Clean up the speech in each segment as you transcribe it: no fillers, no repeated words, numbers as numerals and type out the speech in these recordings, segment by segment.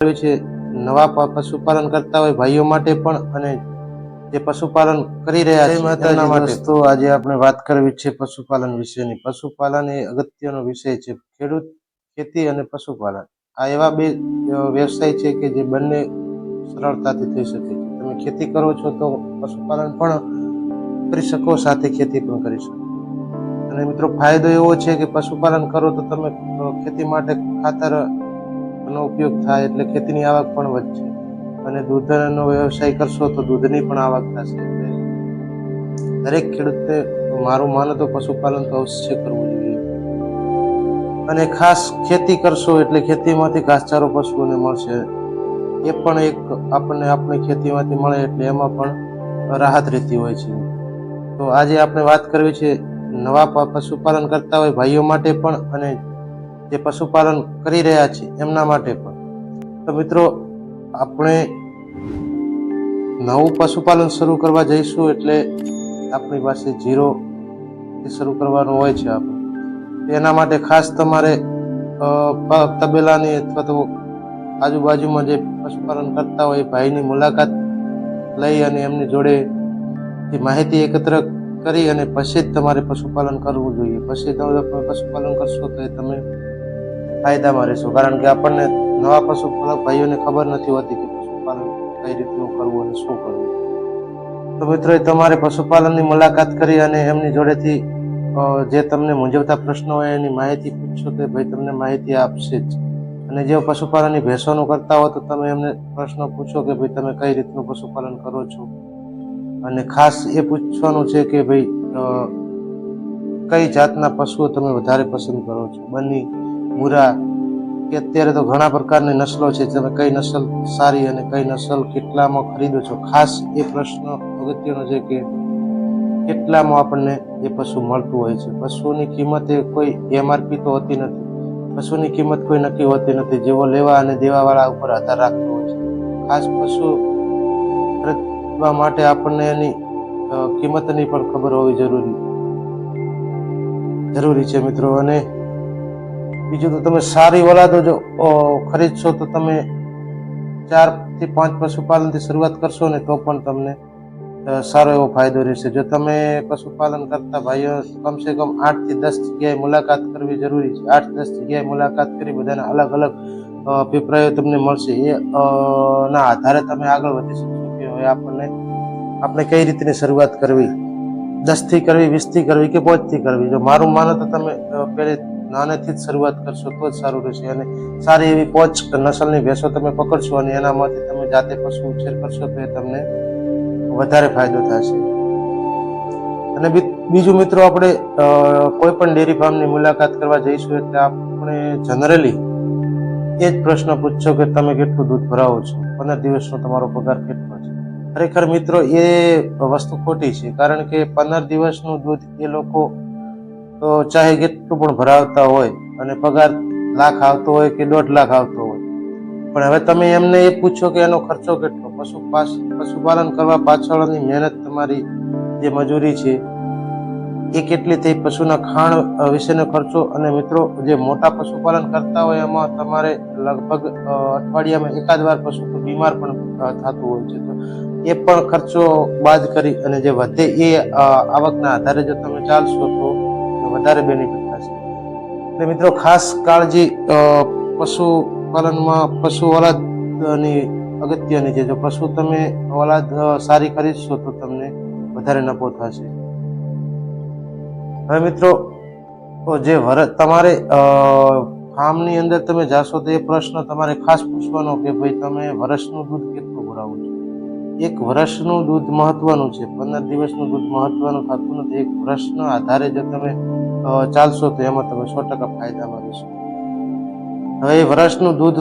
છે નવા પશુપાલન કરતા હોય ભાઈઓ માટે પણ અને જે પશુપાલન કરી રહ્યા છે એમના માટે. તો આજે આપણે વાત કરવી છે પશુપાલન વિશેની. પશુપાલન એ અગત્યનો વિષય છે. ખેડૂત ખેતી અને પશુપાલન આ એવા બે વ્યવસાય છે કે જે બંને સરળતાથી થઈ શકે છે. તમે ખેતી કરો છો તો પશુપાલન પણ કરી શકો, સાથે ખેતી પણ કરી શકો. અને મિત્રો ફાયદો એવો છે કે પશુપાલન કરો તો તમે ખેતી માટે ખાતર નો ઉપયોગ થાય એટલે ખેતીની આવક પણ વધશે. અને દૂધનો વ્યવસાય કરશો તો દૂધની પણ આવક થશે. એટલે દરેક ખેડૂતને મારું માનો તો પશુપાલન તો અવશ્ય કરવું જોઈએ. અને ખાસ ખેતી કરશો એટલે ખેતીમાંથી ઘાસચારો પશુઓને મળશે. એ પણ એક આપણને આપણી ખેતીમાંથી મળે એટલે એમાં પણ રાહત રહેતી હોય છે. તો આજે આપણે વાત કરવી છે નવા પશુપાલન કરતા હોય ભાઈઓ માટે પણ અને જે પશુપાલન કરી રહ્યા છે એમના માટે પણ. તો મિત્રો આપણે નવું પશુપાલન શરૂ કરવા જઈશું એટલે આપણી પાસે ઝીરો થી શરૂ કરવાનું હોય છે. આપણે એના માટે ખાસ તમારે તબેલાની અથવા તો આજુબાજુમાં જે પશુપાલન કરતા હોય ભાઈની મુલાકાત લઈ અને એમની જોડે માહિતી એકત્ર કરી અને પછી જ તમારે પશુપાલન કરવું જોઈએ. પછી તમે પશુપાલન કરશો તો તમે ફાયદામાં રહેશો. કારણ કે આપણને નવા પશુપાલક ભાઈઓને ખબર નથી હોતી કે પશુપાલન કઈ રીતનું કરવું અને શું કરવું. તો મિત્રો તમારે પશુપાલનની મુલાકાત કરી અને એમની જોડેથી જે તમને મૂંઝવતા પ્રશ્નો હોય એની માહિતી પૂછશો તો ભાઈ તમને માહિતી આપશે જ. અને જે પશુપાલનની ભેંસોનું કરતા હો તો તમે એમને પ્રશ્ન પૂછો કે ભાઈ તમે કઈ રીતનું પશુપાલન કરો છો. અને ખાસ એ પૂછવાનું છે કે ભાઈ કઈ જાતના પશુઓ તમે વધારે પસંદ કરો છો. બની, મુરા કે અત્યારે તો ઘણા પ્રકારની નસલો છે. તમે કઈ નસલ સારી અને કઈ નસલ કેટલામાં ખરીદો છો. ખાસ એ પ્રશ્ન અગત્યનો છે કે કેટલામાં આપણને એ પશુ મળતું હોય છે. પશુની કિંમત એ કોઈ એમઆરપી તો હોતી નથી. પશુની કિંમત કોઈ નક્કી હોતી નથી. જેવો લેવા અને દેવા વાળા ઉપર આધાર રાખતો હોય છે. ખાસ પશુ ખરીદવા માટે આપણને એની કિંમતની પણ ખબર હોવી જરૂરી છે મિત્રો. અને બીજું તો તમે સારી ઓલાદો જો ખરીદશો તો તમે 4 થી 5 પશુપાલનથી શરૂઆત કરશો ને તો પણ તમને સારો એવો ફાયદો રહેશે. જો તમે પશુપાલન કરતા ભાઈઓ કમસે કમ 8 થી 10 જગ્યાએ મુલાકાત કરવી જરૂરી છે. 8-10 જગ્યાએ મુલાકાત કરી બધાના અલગ અલગ અભિપ્રાયો તમને મળશે. એ ના આધારે તમે આગળ વધી શકશો કે હવે આપણે કઈ રીતની શરૂઆત કરવી, 10 થી કરવી, 20 થી કરવી કે 5 થી કરવી. જો મારું માનો તો તમે પહેલે નાનેથી જ શરૂઆત કરશો તો જ સારું રહેશે. અને સારી એવી 5 નસલની ભેંસો તમે પકડશો અને એનામાંથી તમે જાતે પશુ ઉછેર કરશો તો એ તમને વધારે ફાયદો થશે. અને બીજું મિત્રો આપણે કોઈ પણ ડેરી ફાર્મની મુલાકાત કરવા જઈશું એટલે આપણે જનરલી એ જ પ્રશ્ન પૂછશો કે તમે કેટલું દૂધ ભરાવો છો, 15 દિવસનો તમારો પગાર કેટલો છે. ખરેખર મિત્રો એ વસ્તુ ખોટી છે. કારણ કે 15 દિવસનું દૂધ એ લોકો ચાહે કેટલું પણ ભરાવતા હોય અને પગાર લાખ આવતો હોય કે 1.5 લાખ આવતો હોય, પણ હવે તમે એમને એ પૂછો કે એનો ખર્ચો કેટલો, પશુપાલન કરવા પાછળની મહેનત, તમારી જે મજૂરી છે એ કેટલી થઈ, પશુના ખાણ વિશેનો ખર્ચો. અને મિત્રો જે મોટા પશુપાલન કરતા હોય એમાં તમારે લગભગ અઠવાડિયામાં એકાદ વાર પશુ બીમાર પણ થતું હોય છે. તો એ પણ ખર્ચો બાદ કરી અને જે વધે એ આવકના આધારે જો તમે ચાલશો તો વધારે બેનિફિટ થશે. એટલે મિત્રો ખાસ કાળજી પશુપાલનમાં પશુ ઓલાદની અગત્યની છે. જો પશુ તમે ઓલાદ સારી ખરીદશો તો તમને વધારે નફો થશે. હવે મિત્રો જે તમારે ફાર્મની અંદર તમે જાશો તો એ પ્રશ્ન તમારે ખાસ પૂછવાનો કે ભાઈ તમે વર્ષનું દૂધ કેટલું ભરાવો છો. 1 વર્ષનું દૂધ મહત્વનું છે, 15 દિવસનું દૂધ મહત્વનું થતું નથી. 1 વર્ષના આધારે જો તમે ચાલશો તો એમાં તમે 100% ફાયદામાં રહેશો. હવે વર્ષનું દૂધ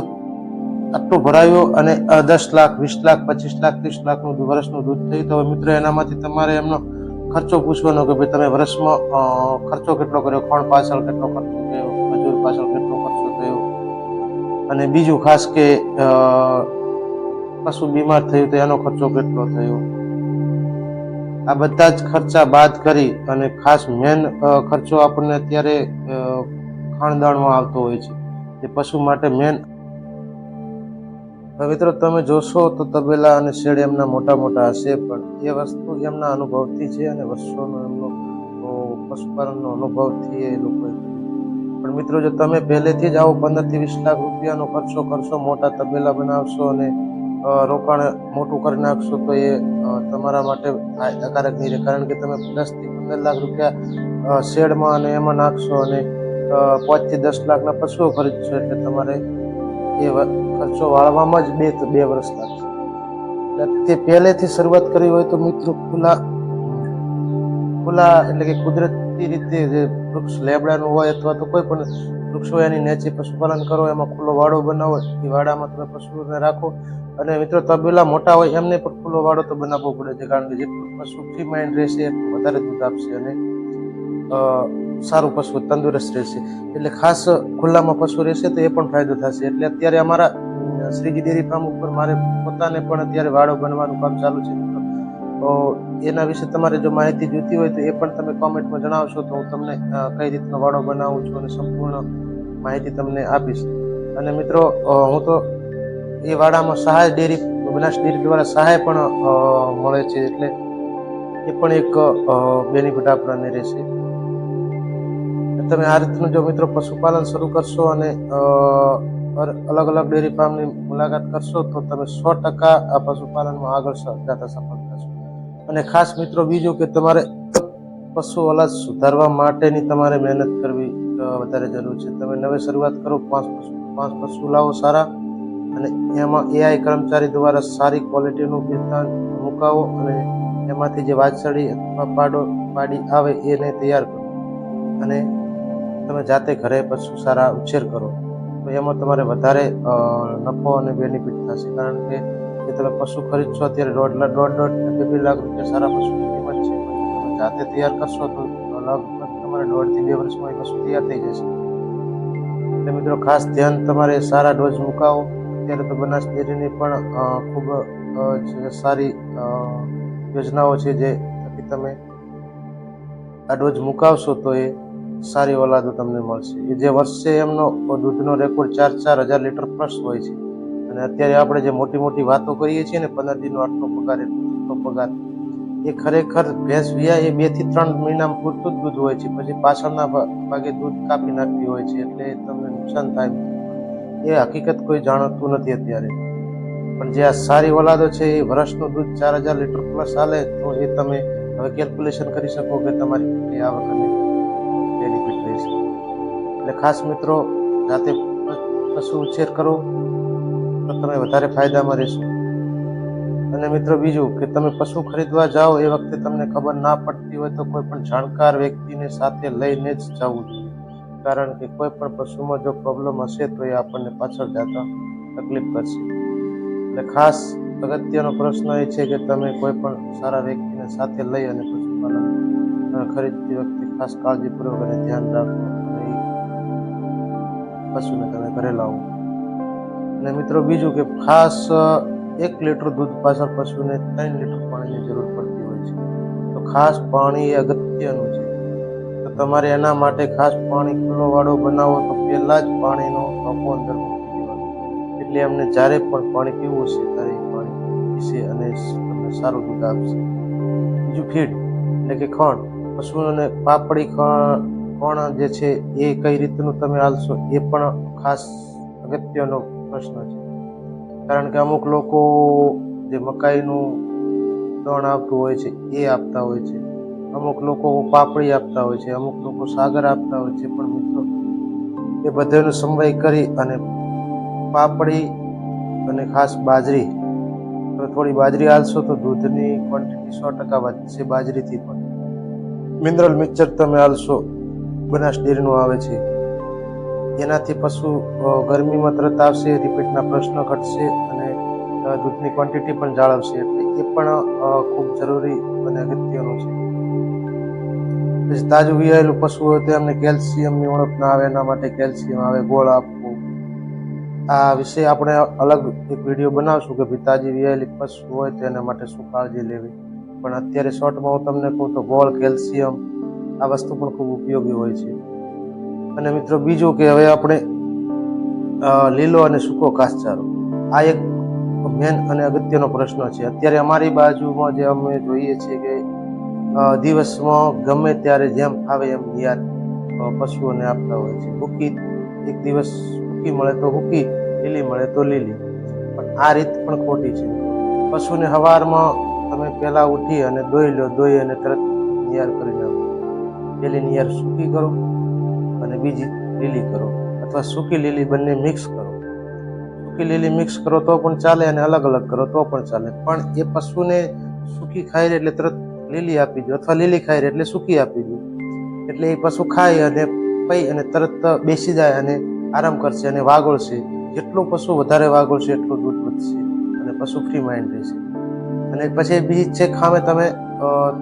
આટલું ભરાયું અને 10 લાખ, 20 લાખ, 25 લાખ, 30 લાખનું વર્ષનું દૂધ થયું તો મિત્રો એનામાંથી તમારે એમનો ખર્ચો પૂછવાનો કે ભાઈ તમે વર્ષમાં ખર્ચો કેટલો કર્યો, ખોણ પાછળ કેટલો ખર્ચો થયો, મજૂર પાછળ કેટલો ખર્ચો થયો. અને બીજું ખાસ કે પશુ બીમાર થયું તો એનો ખર્ચો કેટલો થયો. આ બધા જ ખર્ચા બાદ કરી અને ખાસ મેન ખર્ચો આપણને અત્યારે ખાણદાણમાં આવતો હોય છે. જે પશુ માટે મેન હવે મિત્રો તમે જોશો તો તબેલા અને શેડ એમના મોટા મોટા હશે, પણ એ વસ્તુ એમના અનુભવથી છે અને વર્ષોનો એમનો પશુપાલનનો અનુભવથી એ લોકોએ કર્યું. પણ મિત્રો જો તમે પહેલેથી જ આવો 15 થી 20 લાખ રૂપિયાનો ખર્ચો કરશો, મોટા તબેલા બનાવશો અને રોકાણ મોટું કરી નાખશો, તો એ તમારા માટે ફાયદાકારક નહીં રહે. કારણ કે તમે 10 થી 15 લાખ રૂપિયા શેડમાં અને એમાં નાખશો અને 5 થી 10 લાખના પશુઓ ખરીદશો, એટલે તમારે એ ખર્ચો વાળવામાં જ 2 વર્ષ લાગશે. એટલે તે પહેલેથી શરૂઆત કરી હોય તો મિત્રો ખુલ્લા એટલે કે કુદરતી રીતે જે વૃક્ષ લેબડાનું હોય અથવા તો કોઈ પણ વૃક્ષ હોય એની નીચે પશુપાલન કરો, એમાં ખુલ્લો વાડો બનાવો, એ વાડામાં તમે પશુઓને રાખો. અને મિત્રો તબેલા મોટા હોય એમને પણ ખુલ્લો વાડો તો બનાવવો પડે છે, કારણ કે જેટલું પશુ ફ્રી માઇન્ડ રહેશે એટલું વધારે દૂધ આપશે અને સારું પશુ તંદુરસ્ત રહેશે. એટલે ખાસ ખુલ્લામાં પશુ રહેશે તો એ પણ ફાયદો થશે. એટલે અત્યારે અમારા શ્રીજી ડેરી ફાર્મ ઉપર મારે પોતાને પણ અત્યારે વાડો બનવાનું કામ ચાલુ છે મિત્રો. તો એના વિશે તમારે જો માહિતી જોઈતી હોય તો એ પણ તમે કોમેન્ટમાં જણાવશો, તો હું તમને કઈ રીતનો વાડો બનાવું છું અને સંપૂર્ણ માહિતી તમને આપીશ. અને મિત્રો હું તો એ વાડામાં સહાય બનાસ ડેરી દ્વારા સહાય પણ મળે છે, એટલે એ પણ એક બેનિફિટ આપણને રહેશે. તમે આ રીતનું જો મિત્રો પશુપાલન શરૂ કરશો અને અલગ અલગ ડેરી ફાર્મની મુલાકાત કરશો, તો તમે 100% આ પશુપાલનમાં આગળ જતા સફળ થશો. અને ખાસ મિત્રો બીજું કે તમારે પશુ અલાદ સુધારવા માટેની તમારે મહેનત કરવી વધારે જરૂર છે. તમે નવી શરૂઆત કરો, 5 પશુ લાવો સારા, અને એમાં AI કર્મચારી દ્વારા સારી ક્વોલિટીનું બિયારણ મુકાવો અને એમાંથી જે વાછરડી અથવા પાડી આવે એને તૈયાર કરો અને તમે જાતે ઘરે પશુ સારા ઉછેર કરો, તો એમાં તમારે વધારે નફો અને બેનિફિટ થશે. કારણ કે જે તમે પશુ ખરીદશો અત્યારે 1.5 લાખ રૂપિયા સારા પશુની કિંમત છે, તમે જાતે તૈયાર કરશો તો લગભગ તમારે 1.5 થી 2 વર્ષમાં એ પશુ તૈયાર થઈ જશે. એટલે મિત્રો ખાસ ધ્યાન તમારે સારા ડોઝ મુકાવો. અત્યારે તો બનાસ ડેરીની પણ ખૂબ સારી યોજનાઓ છે, જે થકી તમે આ ડોઝ મુકાવશો તો એ સારી ઓલાદો તમને મળશે. એ જે વર્ષે એમનો દૂધનો રેકોર્ડ 4,000 લીટર પ્લસ હોય છે. અને અત્યારે આપણે જે મોટી મોટી વાતો કરીએ છીએ ને, 15 દિનનો આટલો પગાર, એ ખરેખર ભેંસ વિયા એ 2 થી 3 મહિનામાં પૂરતું જ દૂધ હોય છે. પછી પાછળના ભાગે દૂધ કાપી નાખતી હોય છે, એટલે તમને નુકસાન થાય. એ હકીકત કોઈ જાણતું નથી અત્યારે. પણ જે આ સારી ઓલાદો છે એ વર્ષનું દૂધ 4,000 લીટર પ્લસ હાલે, તો એ તમે હવે કેલ્ક્યુલેશન કરી શકો કે તમારી કેટલી આવક અને બેનિફિટ રહેશે. એટલે ખાસ મિત્રો જાતે પશુ ઉછેર કરો તો તમે વધારે ફાયદામાં રહેશો. અને મિત્રો બીજું કે તમે પશુ ખરીદવા જાઓ એ વખતે તમને ખબર ના પડતી હોય તો કોઈ પણ જાણકાર વ્યક્તિને સાથે લઈને જ જવું જોઈએ. કારણ કે કોઈ પણ પશુમાં જો પ્રોબ્લેમ હશે તો એ આપણને પાછળ જતા તકલીફ કરશે. એટલે ખાસ અગત્યનો પ્રશ્ન એ છે કે તમે કોઈ પણ સારા વ્યક્તિને સાથે લઈ અને પશુપાલન ખરીદતી વખતે ખાસ કાળજીપૂર્વક અને ધ્યાન રાખો અને પશુને તમે ઘરે લાવો. અને મિત્રો બીજું કે ખાસ 1 લીટર દૂધ પાછળ પશુને 3 લીટર પાણીની જરૂર પડતી હોય છે. તો ખાસ પાણી એ અગત્યનું છે. તો તમારે એના માટે ખાસ પાણી ખુલ્લો વાડો બનાવો તો પહેલા જ પાણીનો ટોપો અંદર મૂકી દેવાનો, એટલે એમને જ્યારે પણ પાણી પીવું હશે ત્યારે એ પાણી પીશે અને તમને સારું દૂધ આપશે. બીજું ફીડ એટલે કે ખણ, પશુઓને પાપડી ખણ જે છે એ કઈ રીતનું તમે આલશો એ પણ ખાસ અગત્યનો પ્રશ્ન છે. કારણ કે અમુક લોકો જે મકાઈનું દણ આવતું હોય છે એ આપતા હોય છે, અમુક લોકો પાપડી આપતા હોય છે, અમુક લોકો સાગર આપતા હોય છે. પણ મિત્રો એ બધાનું સમવાય કરી અને પાપડી અને ખાસ બાજરી, થોડી બાજરી આલશો તો દૂધની ક્વોન્ટિટી 100% વધશે. બાજરીથી પણ મિનરલ મિક્સચર તમે આલશો, બનાસ ડેરીનું આવે છે, એનાથી પશુ ગરમીમાં તરત આવશે, રિપીટના પ્રશ્નો ઘટશે અને દૂધની ક્વોન્ટિટી પણ જાળવશે. એટલે એ પણ ખૂબ જરૂરી અને અગત્યનું છે. પછી તાજું વિયાયેલું પશુ હોય તો એમને કેલ્શિયમની ઉણપ ના આવે એના માટે કેલ્શિયમ આવે, ગોળ આપવું. આ વિશે આપણે અલગ એક વિડીયો બનાવશું કે ભાઈ તાજી વિયાયેલી પશુ હોય તો એના માટે શું કાળજી લેવી. પણ અત્યારે શોર્ટમાં હું તમને કહું તો ગોળ, કેલ્શિયમ આ વસ્તુ પણ ખૂબ ઉપયોગી હોય છે. અને મિત્રો બીજું કે હવે આપણે લીલો અને સૂકો ઘાસચારો, આ એક મેન અને અગત્યનો પ્રશ્ન છે. અત્યારે અમારી બાજુમાં જે અમે જોઈએ છીએ કે દિવસમાં ગમે ત્યારે જેમ ફાવે એમ નિયાર પશુઓને આપતા હોય છે. હૂકી એક દિવસ હૂકી મળે તો હૂકી, લીલી મળે તો લીલી, પણ આ રીત પણ ખોટી છે. પશુને સવારમાં તમે પહેલા ઉઠી અને દોઈ લો, દોઈ અને તરત નિયાર કરી નાખો. પેલી નિયાર સૂકી કરો અને બીજી લીલી કરો, અથવા સૂકી લીલી બંને મિક્સ કરો. સૂકી લીલી મિક્સ કરો તો પણ ચાલે અને અલગ અલગ કરો તો પણ ચાલે, પણ એ પશુને સૂકી ખાઈ એટલે તરત લીલી આપી દો, અથવા લીલી ખાઈ એટલે સૂકી આપી દો. એટલે એ પશુ ખાય અને પી અને તરત બેસી જાય અને આરામ કરશે અને વાગોળશે. જેટલું પશુ વધારે વાગોળશે એટલું દૂધ વધશે અને પશુ ફ્રી માઇન્ડ રહેશે. અને પછી બીજી છે ખામે તમે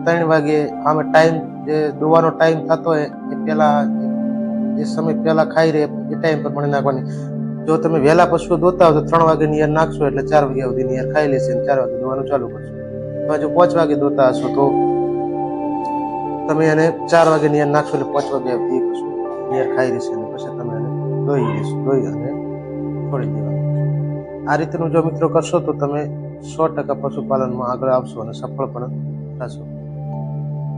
3 વાગે ખામે ટાઈમ જે દોવાનો ટાઈમ થતો હોય એ પહેલા જે સમય પહેલા ખાઈ રહે એ ટાઈમ પ્રમાણે નાખવાની. જો તમે વહેલા પશુ દોતા હો તો 3 વાગે નિયર નાખશો એટલે 4 વાગ્યા સુધી નિયર ખાઈ લેશે અને 4 વાગે દોવાનું ચાલુ કરશો. તો જો 5 વાગે દોતા હશો તો તમે એને 4 વાગે નિયર નાખશો એટલે 5 વાગ્યા સુધી પશુ નિયર ખાઈ રહેશે અને પછી તમે એને દોઈ લેશો, દોઈ અને છોડી દેવાનું. આ રીતનું જો મિત્રો કરશો તો તમે 100% પશુપાલનમાં આગળ આવશો અને સફળ પણ થશો.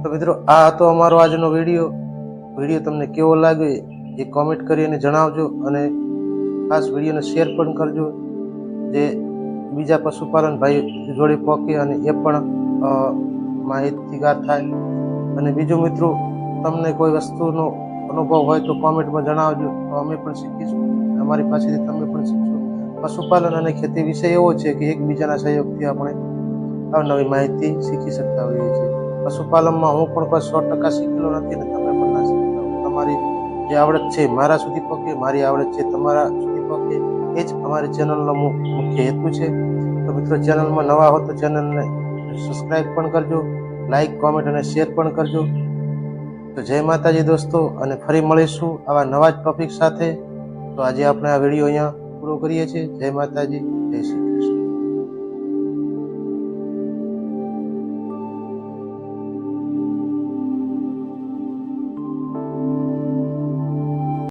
તો મિત્રો આ હતો અમારો આજનો વિડીયો તમને કેવો લાગ્યો એ કોમેન્ટ કરી અને જણાવજો, અને ખાસ વિડીયોને શેર પણ કરજો જે બીજા પશુપાલન ભાઈ જોડે પહોંચે અને એ પણ માહિતગાર થાય. અને બીજું મિત્રો, તમને કોઈ વસ્તુનો અનુભવ હોય તો કોમેન્ટમાં જણાવજો, તો અમે પણ શીખીશું, અમારી પાસેથી તમે પણ શીખશો. પશુપાલન અને ખેતી વિષય એવો છે કે એકબીજાના સહયોગથી આપણે અવનવી માહિતી શીખી શકતા હોઈએ છીએ. પશુપાલનમાં હું પણ કોઈ 100% શીખેલો નથી અને તમે પણ ના શીખતા. તમારી જે આવડત છે મારા સુધી પહોંચે, મારી આવડત છે તમારા સુધી પહોંચે, એ જ અમારી ચેનલનો મુખ્ય હેતુ છે. તો મિત્રો, ચેનલમાં નવા હો તો ચેનલને સબસ્ક્રાઈબ પણ કરજો, લાઈક, કોમેન્ટ અને શેર પણ કરજો. તો જય માતાજી દોસ્તો, અને ફરી મળીશું આવા નવા જ ટોપિક સાથે. તો આજે આપણે આ વિડીયો અહીંયા પૂરો કરીએ છીએ. જય માતાજી, જય શ્રી કૃષ્ણ.